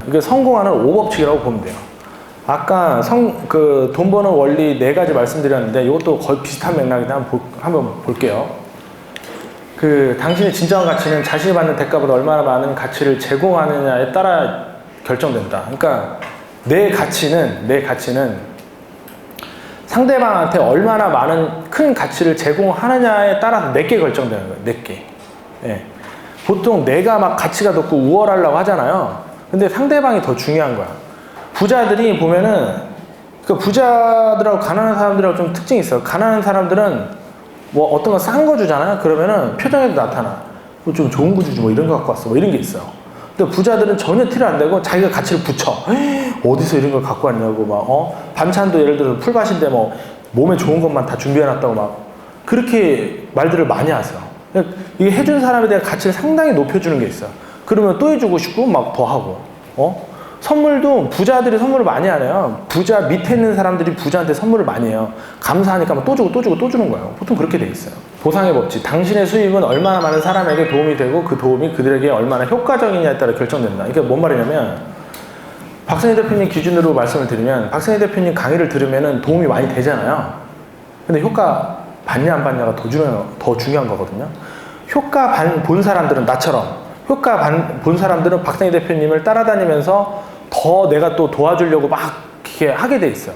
이게 성공하는 5법칙이라고 보면 돼요. 아까 돈 버는 원리 4가지 말씀드렸는데 이것도 거의 비슷한 맥락인데 한번 볼게요. 당신의 진정한 가치는 자신이 받는 대가보다 얼마나 많은 가치를 제공하느냐에 따라 결정된다. 그러니까 내 가치는 상대방한테 얼마나 큰 가치를 제공하느냐에 따라서 내게 결정되는 거예요. 내게. 예. 보통 내가 막 가치가 높고 우월하려고 하잖아요. 근데 상대방이 더 중요한 거야. 부자들이 보면은, 부자들하고 가난한 사람들하고 좀 특징이 있어요. 가난한 사람들은 뭐 어떤 거 싼 거 주잖아요. 그러면은 표정에도 나타나. 좀 좋은 거 주지 뭐 이런 거 갖고 왔어. 뭐 이런 게 있어요. 근데 부자들은 전혀 티를 안 내고 자기가 가치를 붙여. 어디서 이런 걸 갖고 왔냐고 반찬도 예를 들어서 풀밭인데 몸에 좋은 것만 다 준비해놨다고 그렇게 말들을 많이 하세요. 이게 해준 사람에 대한 가치를 상당히 높여주는 게 있어요. 그러면 또 해주고 싶고 더 하고. 선물도 부자들이 선물을 많이 안 해요. 부자 밑에 있는 사람들이 부자한테 선물을 많이 해요. 감사하니까 또 주고 또 주고 또 주는 거예요. 보통 그렇게 돼 있어요. 보상의 법칙. 당신의 수입은 얼마나 많은 사람에게 도움이 되고 그 도움이 그들에게 얼마나 효과적이냐에 따라 결정된다. 이게 뭔 말이냐면 박선희 대표님 기준으로 말씀을 드리면 박선희 대표님 강의를 들으면 도움이 많이 되잖아요. 근데 효과 받냐 안 받냐가 더 중요한 거거든요. 효과 본 사람들은 나처럼 본 사람들은 박선희 대표님을 따라다니면서 더 내가 또 도와주려고 이렇게 하게 돼 있어요.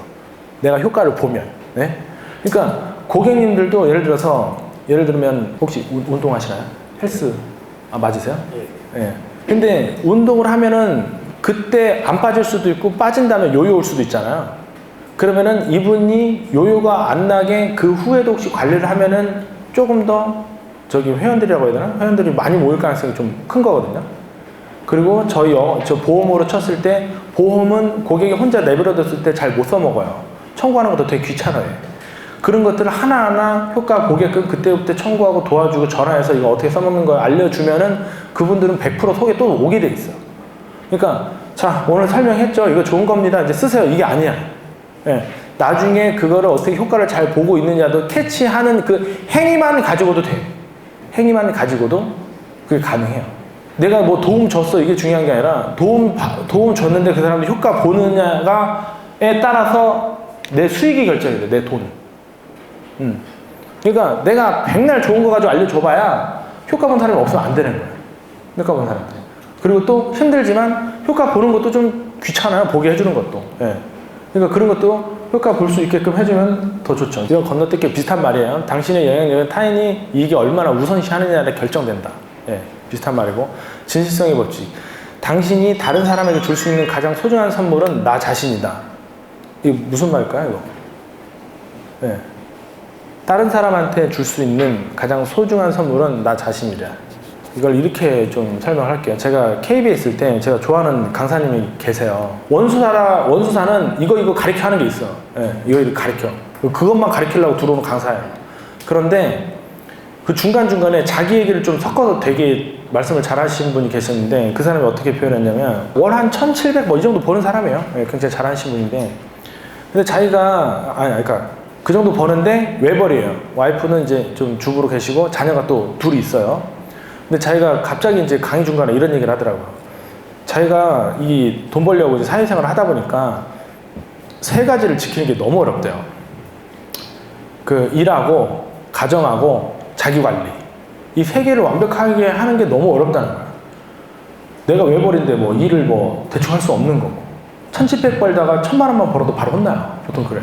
내가 효과를 보면. 네? 그러니까 고객님들도 예를 들면 혹시 운동하시나요? 헬스 맞으세요? 네. 근데 운동을 하면은 그때 안 빠질 수도 있고 빠진 다음에 요요 올 수도 있잖아요. 그러면은 이분이 요요가 안 나게 그 후에도 혹시 관리를 하면은 조금 더 회원들이라고 해야 되나? 회원들이 많이 모일 가능성이 좀 큰 거거든요. 그리고 저 보험으로 쳤을 때 보험은 고객이 혼자 내버려뒀을 때 잘 못 써먹어요. 청구하는 것도 되게 귀찮아요. 그런 것들을 하나하나 고객은 그때부터 청구하고 도와주고 전화해서 이거 어떻게 써먹는 거 알려주면은 그분들은 100% 속에 또 오게 돼 있어. 그러니까 자 오늘 설명했죠. 이거 좋은 겁니다. 이제 쓰세요. 이게 아니야. 예. 나중에 그거를 어떻게 효과를 잘 보고 있느냐도 캐치하는 그 행위만 가지고도 돼. 행위만 가지고도 그게 가능해요. 내가 도움 줬어 이게 중요한 게 아니라 도움 줬는데 그 사람들이 효과 보느냐에 따라서 내 수익이 결정이 돼. 내 돈. 그러니까 내가 백날 좋은 거 가지고 알려줘봐야 효과 본 사람이 없으면 안 되는 거예요. 효과 본 사람들. 그리고 또 힘들지만 효과 보는 것도 좀 귀찮아요. 보게 해주는 것도. 예. 그러니까 그런 것도 효과 볼 수 있게끔 해주면 더 좋죠. 이거 건너뛰기 비슷한 말이에요. 당신의 영향력은 타인이 이게 얼마나 우선시하느냐에 결정된다. 예, 비슷한 말이고 진실성의 법칙. 당신이 다른 사람에게 줄 수 있는 가장 소중한 선물은 나 자신이다. 이게 무슨 말일까요? 이거? 예. 다른 사람한테 줄 수 있는 가장 소중한 선물은 나 자신이다. 이걸 이렇게 좀 설명할게요. 제가 KB에 있을 때 제가 좋아하는 강사님이 계세요. 원수사는 이거 가르쳐 하는 게 있어. 예, 이거 가르쳐. 그것만 가르치려고 들어오는 강사예요. 그런데 그 중간중간에 자기 얘기를 좀 섞어서 되게 말씀을 잘 하시는 분이 계셨는데 그 사람이 어떻게 표현했냐면 월 한 1,700 이 정도 버는 사람이에요. 예, 굉장히 잘하시는 분인데 근데 자기가 그러니까 그 정도 버는데 외벌이에요. 와이프는 이제 좀 주부로 계시고 자녀가 또 둘이 있어요. 근데 자기가 갑자기 이제 강의 중간에 이런 얘기를 하더라고요. 자기가 이 돈 벌려고 이제 사회생활을 하다 보니까 3가지를 지키는 게 너무 어렵대요. 일하고, 가정하고, 자기관리. 이 3개를 완벽하게 하는 게 너무 어렵다는 거야. 내가 외벌인데 일을 대충 할 수 없는 거고. 1,700 벌다가 1,000만 원만 벌어도 바로 혼나요. 보통 그래.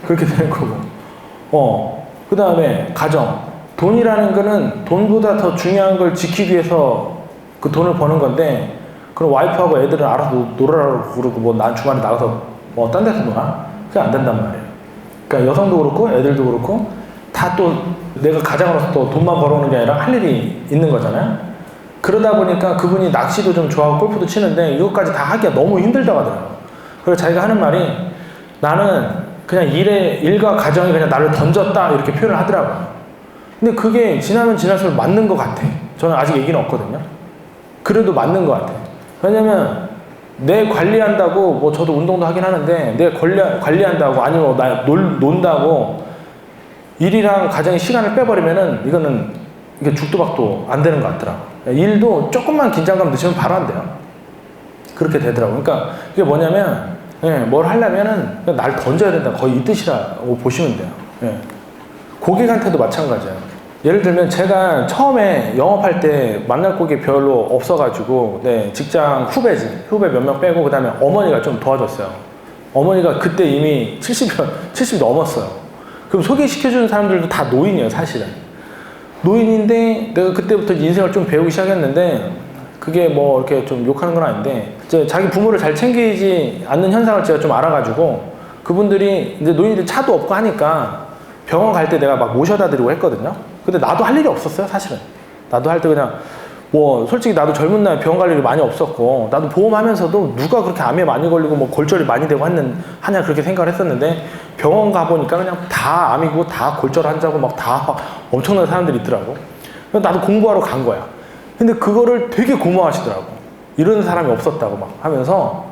그렇게 되는 거고. 그 다음에 가정. 돈이라는 거는 돈보다 더 중요한 걸 지키기 위해서 그 돈을 버는 건데 그럼 와이프하고 애들은 알아서 놀아라고 그러고 난 주말에 나가서 딴 데서 놀아? 그게 안 된단 말이에요. 그러니까 여성도 그렇고 애들도 그렇고 다 또 내가 가장으로서 또 돈만 벌어오는 게 아니라 할 일이 있는 거잖아요. 그러다 보니까 그분이 낚시도 좀 좋아하고 골프도 치는데 이것까지 다 하기가 너무 힘들다고 하더라고요. 그래서 자기가 하는 말이 나는 그냥 일과 가정이 그냥 나를 던졌다 이렇게 표현을 하더라고요. 근데 그게 지나면 지날수록 맞는 것 같아. 저는 아직 얘기는 없거든요. 그래도 맞는 것 같아. 왜냐면 내 관리한다고 저도 운동도 하긴 하는데 내 관리한다고 아니면 나 논다고 일이랑 가정의 시간을 빼버리면은 이게 죽도 박도 안 되는 것 같더라고. 일도 조금만 긴장감 늦으면 바로 안 돼요. 그렇게 되더라고요. 그러니까 이게 뭐냐면, 예, 뭘 하려면은 그냥 날 던져야 된다. 거의 이 뜻이라고 보시면 돼요. 예. 고객한테도 마찬가지예요. 예를 들면 제가 처음에 영업할 때 만날 고객이 별로 없어가지고, 네, 직장 후배 몇 명 빼고, 그 다음에 어머니가 좀 도와줬어요. 어머니가 그때 이미 70 넘었어요. 그럼 소개시켜주는 사람들도 다 노인이에요, 사실은. 노인인데 내가 그때부터 인생을 좀 배우기 시작했는데, 그게 뭐 이렇게 좀 욕하는 건 아닌데, 이제 자기 부모를 잘 챙기지 않는 현상을 제가 좀 알아가지고, 그분들이 이제 노인들 차도 없고 하니까 병원 갈 때 내가 막 모셔다 드리고 했거든요. 근데 나도 할 일이 없었어요, 사실은. 나도 할 때 그냥 뭐 솔직히 나도 젊은 나이에 병원 갈 일이 많이 없었고, 나도 보험하면서도 누가 그렇게 암에 많이 걸리고 뭐 골절이 많이 되고 하냐 그렇게 생각을 했었는데, 병원 가보니까 그냥 다 암이고 다 골절 환자고 막 다 엄청난 사람들이 있더라고. 그래서 나도 공부하러 간 거야. 근데 그거를 되게 고마워하시더라고. 이런 사람이 없었다고 막 하면서,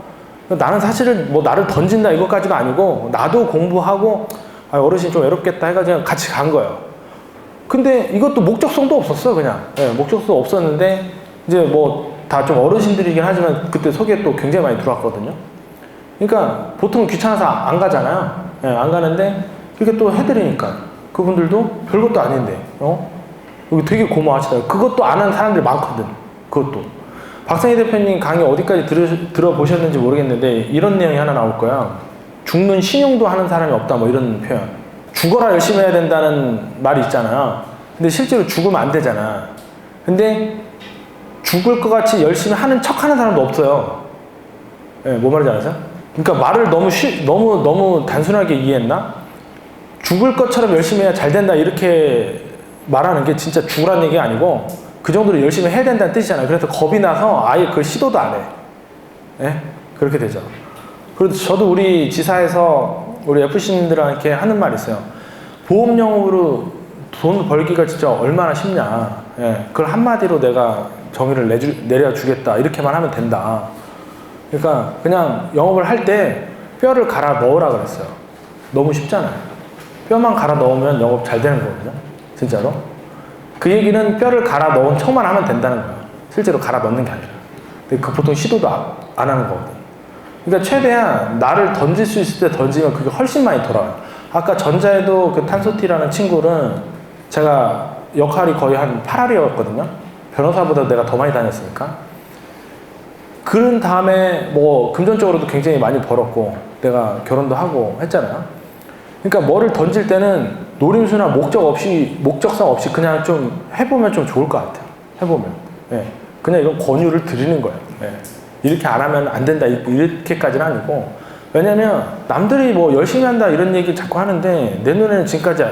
나는 사실은 뭐 나를 던진다 이것까지가 아니고, 나도 공부하고 어르신 좀 외롭겠다 해가지고 같이 간 거예요. 근데 이것도 목적성도 없었어, 그냥. 예, 목적성 없었는데, 이제 뭐 다 좀 어르신들이긴 하지만 그때 소개 또 굉장히 많이 들어왔거든요. 그러니까 보통 귀찮아서 안 가잖아요. 예, 안 가는데 이렇게 또 해드리니까 그분들도 별것도 아닌데, 여기 되게 고마워하시더라고요. 그것도 안 하는 사람들이 많거든, 그것도. 박상희 대표님 강의 어디까지 들어보셨는지 모르겠는데, 이런 내용이 하나 나올 거야. 죽는 신용도 하는 사람이 없다, 뭐 이런 표현. 죽어라 열심히 해야 된다는 말이 있잖아요. 근데 실제로 죽으면 안 되잖아. 근데 죽을 것 같이 열심히 하는 척 하는 사람도 없어요. 예, 뭐 말인지 아세요? 그러니까 말을 너무 단순하게 이해했나? 죽을 것처럼 열심히 해야 잘 된다, 이렇게 말하는 게 진짜 죽으라는 얘기가 아니고, 그 정도로 열심히 해야 된다는 뜻이잖아요. 그래서 겁이 나서 아예 그걸 시도도 안 해. 예? 그렇게 되죠. 그래도 저도 우리 지사에서 우리 FC님들한테 하는 말이 있어요. 보험 영업으로 돈 벌기가 진짜 얼마나 쉽냐. 예, 그걸 한마디로 내가 정의를 내려주겠다, 이렇게만 하면 된다. 그러니까 그냥 영업을 할 때 뼈를 갈아 넣으라 그랬어요. 너무 쉽잖아요. 뼈만 갈아 넣으면 영업 잘 되는 거거든요, 진짜로. 그 얘기는 뼈를 갈아 넣은 척만 하면 된다는 거예요. 실제로 갈아 넣는 게 아니라. 근데 그 보통 시도도 안 하는 거거든요. 그러니까 최대한 나를 던질 수 있을 때 던지면 그게 훨씬 많이 돌아와요. 아까 전자에도 그 탄소티라는 친구는 제가 역할이 거의 한 8할이었거든요. 변호사보다 내가 더 많이 다녔으니까. 그런 다음에 뭐 금전적으로도 굉장히 많이 벌었고, 내가 결혼도 하고 했잖아요. 그러니까 뭐를 던질 때는 노림수나 목적성 없이 그냥 좀 해보면 좀 좋을 것 같아요. 해보면. 예. 그냥 이런 권유를 드리는 거예요. 예. 이렇게 안 하면 안 된다, 이렇게까지는 아니고. 왜냐면 남들이 뭐 열심히 한다 이런 얘기 자꾸 하는데, 내 눈에는 지금까지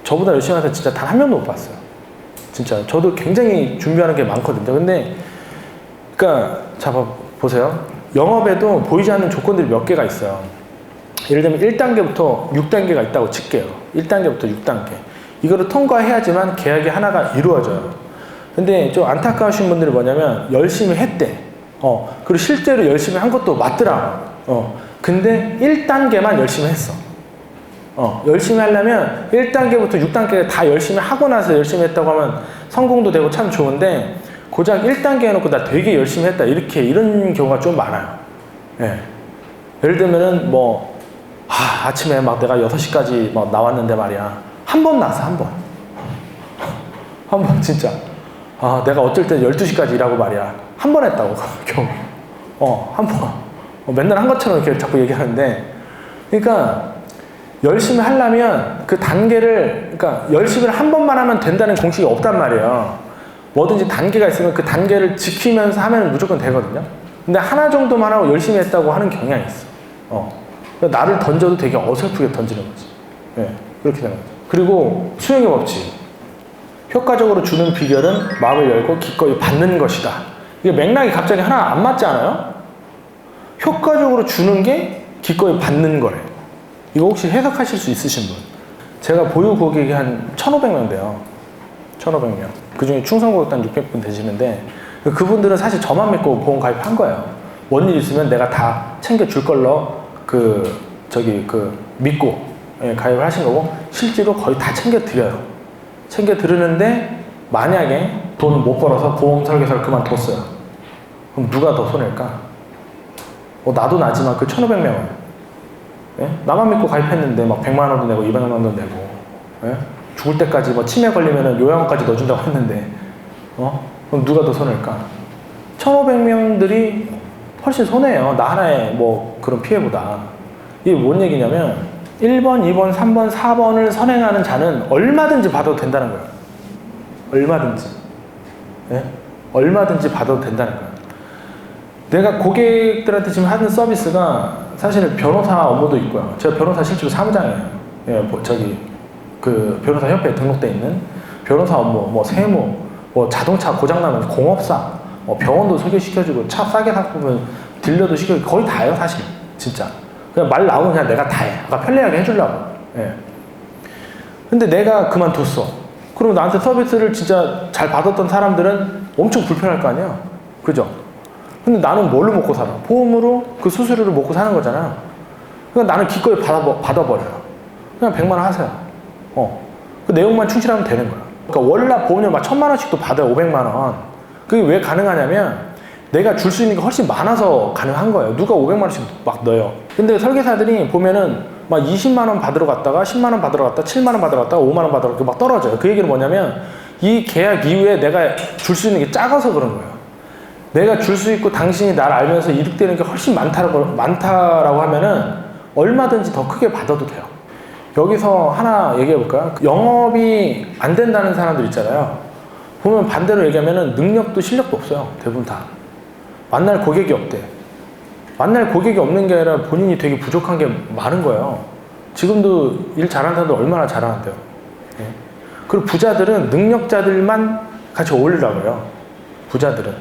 저보다 열심히 하는 사람 진짜 단 한 명도 못 봤어요. 진짜. 저도 굉장히 준비하는 게 많거든요. 근데 그러니까 자, 보세요. 영업에도 보이지 않는 조건들이 몇 개가 있어요. 예를 들면 1단계부터 6단계가 있다고 칠게요. 1단계부터 6단계. 이거를 통과해야지만 계약이 하나가 이루어져요. 근데 좀 안타까우신 분들이 뭐냐면, 열심히 했대. 그리고 실제로 열심히 한 것도 맞더라. 근데 1단계만 열심히 했어. 열심히 하려면 1단계부터 6단계 다 열심히 하고 나서 열심히 했다고 하면 성공도 되고 참 좋은데, 고작 1단계 해놓고 나 되게 열심히 했다, 이런 경우가 좀 많아요. 예. 예를 들면은 뭐, 아침에 막 내가 6시까지 막 나왔는데 말이야. 한 번 나왔어, 한 번. 한 번, 진짜. 내가 어쩔 때 12시까지 일하고 말이야. 한 번 했다고, 겨우. 한 번. 맨날 한 것처럼 이렇게 자꾸 얘기하는데, 그러니까, 열심히 하려면 그 단계를, 그러니까 열심히 한 번만 하면 된다는 공식이 없단 말이에요. 뭐든지 단계가 있으면 그 단계를 지키면서 하면 무조건 되거든요. 근데 하나 정도만 하고 열심히 했다고 하는 경향이 있어. 그러니까 나를 던져도 되게 어설프게 던지는 거지. 예, 그렇게 되는 거죠. 그리고 수용의 법칙. 효과적으로 주는 비결은 마음을 열고 기꺼이 받는 것이다. 이게 맥락이 갑자기 하나 안 맞지 않아요? 효과적으로 주는 게 기꺼이 받는 거래. 이거 혹시 해석하실 수 있으신 분? 제가 보유 고객이 한 1,500명 돼요. 1,500명. 그 중에 충성고객단 600분 되시는데, 그분들은 사실 저만 믿고 보험 가입한 거예요. 뭔 일 있으면 내가 다 챙겨줄 걸로 믿고 가입을 하신 거고, 실제로 거의 다 챙겨드려요. 챙겨드리는데, 만약에 돈 못 벌어서 보험 설계사를 그만뒀어요. 그럼 누가 더 손해일까? 나도 나지만 그 1,500명은 예? 나만 믿고 가입했는데 막 100만 원도 내고 200만 원도 내고 예? 죽을 때까지 뭐 치매 걸리면은 요양원까지 넣어준다고 했는데 그럼 누가 더 손해일까? 1,500명들이 훨씬 손해예요. 나 하나의 뭐 그런 피해보다. 이게 뭔 얘기냐면 1번, 2번, 3번, 4번을 선행하는 자는 얼마든지 받아도 된다는 거예요. 얼마든지. 예? 얼마든지 받아도 된다는 거예요. 내가 고객들한테 지금 하는 서비스가 사실은 변호사 업무도 있고요. 제가 변호사 실제로 사무장이에요. 예, 그 변호사 협회에 등록돼 있는 변호사 업무, 뭐 세무, 뭐 자동차 고장나면 공업사, 병원도 소개시켜주고 차 싸게 사면 딜러도 시켜주고 거의 다예요, 사실. 진짜. 그냥 말 나오면 그냥 내가 다 해. 아까 편리하게 해주려고. 예. 근데 내가 그만뒀어. 그럼 나한테 서비스를 진짜 잘 받았던 사람들은 엄청 불편할 거 아니야? 그죠? 근데 나는 뭘로 먹고 살아? 보험으로 그 수수료를 먹고 사는 거잖아. 그러니까 나는 기꺼이 받아버려요. 그냥 100만 원 하세요. 그 내용만 충실하면 되는 거야. 그러니까 월납 보험료 막 1,000만 원씩도 받아요, 500만 원. 그게 왜 가능하냐면 내가 줄 수 있는 게 훨씬 많아서 가능한 거예요. 누가 500만 원씩 막 넣어요. 근데 설계사들이 보면은 막 20만 원 받으러 갔다가 10만 원 받으러 갔다가 7만 원 받으러 갔다가 5만 원 받으러 갔다가 막 떨어져요. 그 얘기는 뭐냐면 이 계약 이후에 내가 줄 수 있는 게 작아서 그런 거예요. 내가 줄 수 있고 당신이 나를 알면서 이득되는 게 훨씬 많다라고 하면은 얼마든지 더 크게 받아도 돼요. 여기서 하나 얘기해 볼까요? 영업이 안 된다는 사람들 있잖아요. 보면 반대로 얘기하면은 능력도 실력도 없어요. 대부분 다. 만날 고객이 없대. 만날 고객이 없는 게 아니라 본인이 되게 부족한 게 많은 거예요. 지금도 일 잘하는 사람들 얼마나 잘하는데요. 예? 그리고 부자들은 능력자들만 같이 어울리려고 해요. 부자들은.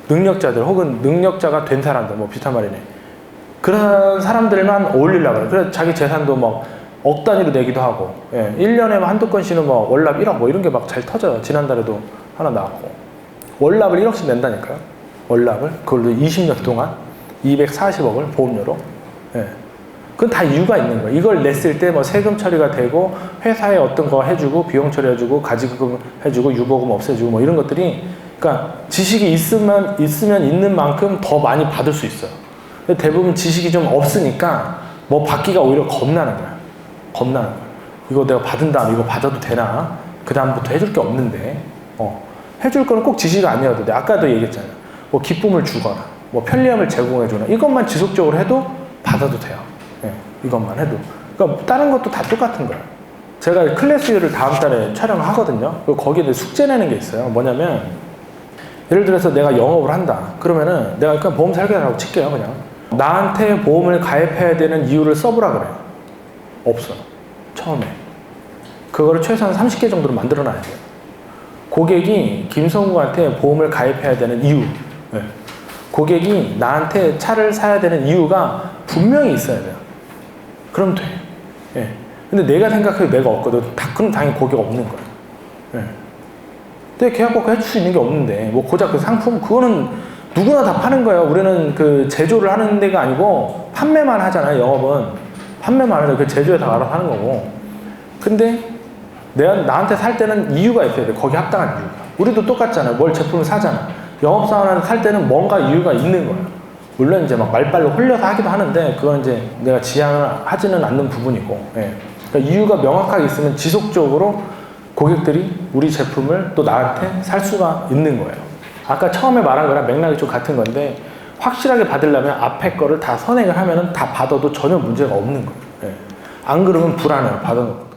능력자들 혹은 능력자가 된 사람들, 뭐 비슷한 말이네. 그런 사람들만 어울리려고 해요. 그래서 자기 재산도 막 억 단위로 내기도 하고, 예. 1년에 한두 건씩은 뭐 월납 1억 뭐 이런 게 막 잘 터져요. 지난달에도 하나 나왔고. 월납을 1억씩 낸다니까요. 월납을. 그걸로 20년 동안 240억을 보험료로. 예. 그건 다 이유가 있는 거예요. 이걸 냈을 때 뭐 세금 처리가 되고 회사에 어떤 거 해주고 비용 처리해주고 가지금 해주고 유보금 없애주고 뭐 이런 것들이 그러니까 지식이 있으면 있는 만큼 더 많이 받을 수 있어요. 근데 대부분 지식이 좀 없으니까 뭐 받기가 오히려 겁나는 거야. 겁나는 거야. 이거 내가 받은 다음 이거 받아도 되나? 그 다음부터 해줄 게 없는데 해줄 거는 꼭 지식이 아니어도 돼. 아까도 얘기했잖아요. 뭐 기쁨을 주거나 뭐 편리함을 제공해주거나 이것만 지속적으로 해도 받아도 돼요. 예, 이것만 해도. 그러니까 다른 것도 다 똑같은 거예요. 제가 클래스를 다음 달에 촬영을 하거든요. 거기에 숙제 내는 게 있어요. 뭐냐면 예를 들어서 내가 영업을 한다. 그러면은 내가 그냥 보험 설계사라고 칠게요. 그냥 나한테 보험을 가입해야 되는 이유를 써보라 그래요. 없어. 처음에. 그거를 최소한 30개 정도로 만들어 놔야 돼요. 고객이 김성구한테 보험을 가입해야 되는 이유. 네. 고객이 나한테 차를 사야 되는 이유가 분명히 있어야 돼요. 그럼 돼. 네. 근데 내가 생각해도 내가 없거든. 그럼 당연히 고객 없는 거예요. 네. 근데 계약법과 해줄 수 있는 게 없는데, 뭐 고작 그 상품, 그거는 누구나 다 파는 거예요. 우리는 그 제조를 하는 데가 아니고 판매만 하잖아요, 영업은. 판매만 하는데 그 제조에다 알아서 하는 거고. 근데 내가 나한테 살 때는 이유가 있어야 돼. 거기 합당한 이유가. 우리도 똑같잖아요. 뭘 제품을 사잖아. 영업사원한테 살 때는 뭔가 이유가 있는 거예요. 물론 이제 막 말빨로 홀려서 하기도 하는데 그건 이제 내가 지향을 하지는 않는 부분이고. 예. 그러니까 이유가 명확하게 있으면 지속적으로 고객들이 우리 제품을 또 나한테 살 수가 있는 거예요. 아까 처음에 말한 거랑 맥락이 좀 같은 건데 확실하게 받으려면 앞에 거를 다 선행을 하면은 다 받아도 전혀 문제가 없는 거예요. 예. 안 그러면 불안해요. 받아놓고.